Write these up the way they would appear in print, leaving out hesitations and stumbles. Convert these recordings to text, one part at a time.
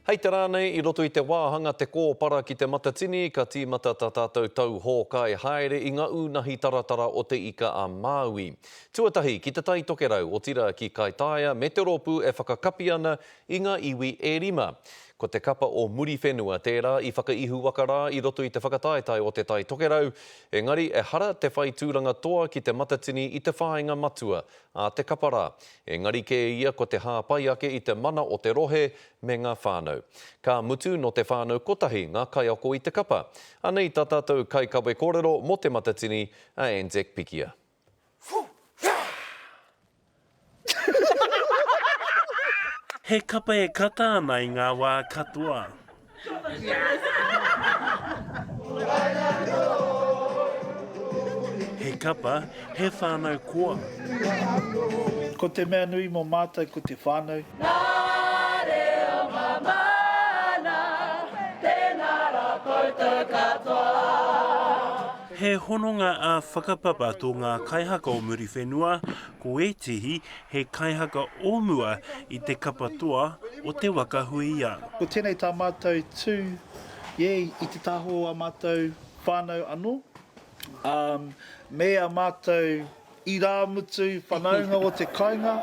Hei te rānei, i roto i te wāhanga te kōpara ki te matatini, ka tīmata tā tātou tau hōkai haere i ngā unahi taratara o te ika a Māui. Tuatahi, ki te tai tokerau o tira ki Kaitaia, me te rōpū e whakakapi ana i ngā iwi e rima. Ko te kapa o muri whenua tērā i whakaihu waka rā i roto i te whakataetai o te tai tokerau. Engari, e hara te whai tūranga toa ki te matatini i te whāinga matua a te kapa rā. Engari ke ia ko te hāpai ake i te mana o te rohe me ngā whānau. Ka mutu no te whānau kotahi ngā kaiako i te kapa. Anei tā tātou kai kawe kōrero mo te matatini a Anzac Pikia. He kapa e kata ana i ngā wā katoa. He kapa, he whānau koa. Ko te mea nui mō mātou ko te whānau. Nā reo mamana, tēnā rā koutou katoa. He hononga a whakapapa tō ngā kaihaka o muri whenua, ko etihi he kaihaka ōmua i te kapatoa o te wakahui ia. Ko tēnei tā mātou tū, i te taho a mātou whānau anō. Me a mātou i rā mutu whanaunga o te kainga.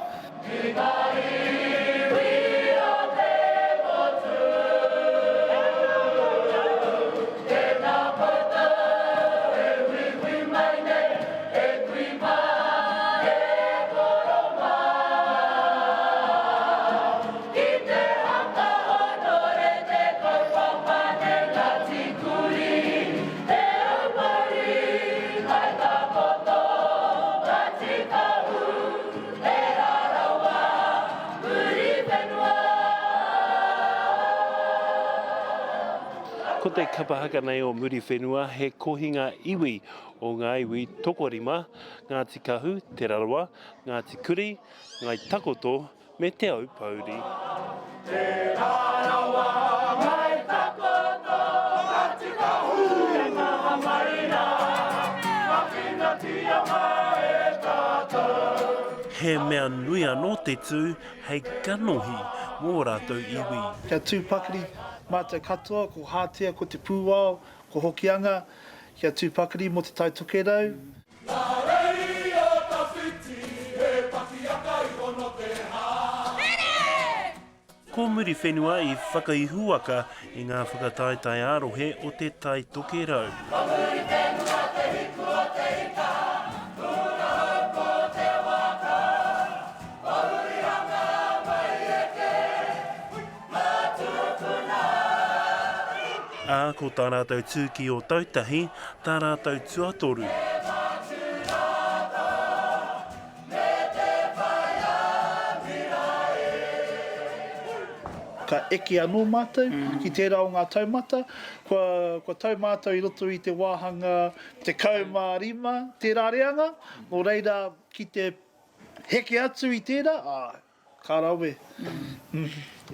Ko te kapahaka nei o muri whenua, he kohinga iwi o ngā iwi tokorima, Ngāti Kahu, Te Rarawa, Ngāti Kuri, Ngāi Takoto, me Te Aupauri. Te Rarawa, Ngāi Takoto, Ngāti Kahu, Te Maha Maina, Ngāwhina Tiama e tātou. He mea nui anō te tū, hei kanohi mō rātou iwi. Kia tūpakari mātou katoa, ko Hātea, ko te Pūao, ko Hokianga. Kia tūpakari mo te tai tokerau. Nā rei o ta whiti, he pakiaka i hono te hā. Ko muri whenua i whakaihuaka i ngā whakataetai arohe o te tai tokerau. Ko muri whenua te hiku o te ika, kura hauko te waka. Wahurihanga mai eke, mātupuna. Ā, ko tā rātou tūki o tautahi, tā rātou tuatoru. Ka eke anō mātou, ki tērā o ngā taumata. Kua tau mātou i roto i te wāhanga, te kaumārima, tērā reanga. Nō reira, ki te heke atu i tērā, ka rawe.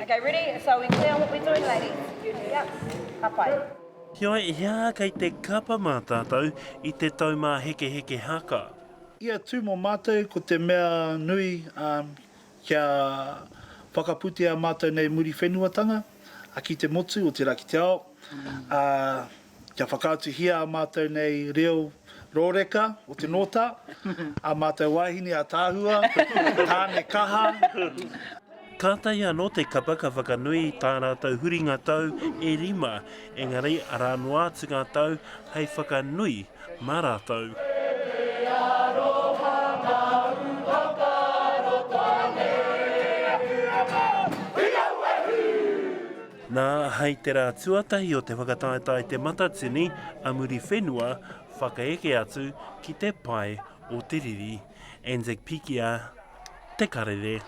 Okay, ready? So we clear on what we're doing, ladies? Yep. Kapai. Hioi, hea kei te kapa mā tātou i te taumā heke heke haka. Ia tū mō mātou ko te mea nui kia whakaputea mātou nei muri whenuatanga, a ki te motu o te raki te ao. Kia whakautuhia mātou nei reo rōreka o te nota, a mātou wahine a tāhua, tāne kaha. Kātai anō te kapa ka whakanui tā rātou huringa tau e rima, engari ara noa atu ngā tau hei whakanui mā rātou. Nā hei te rā tuatahi o te whakataetai te matatini a muri whenua whakaeke atu ki te pai o te riri. Anzac Pikia, te karere.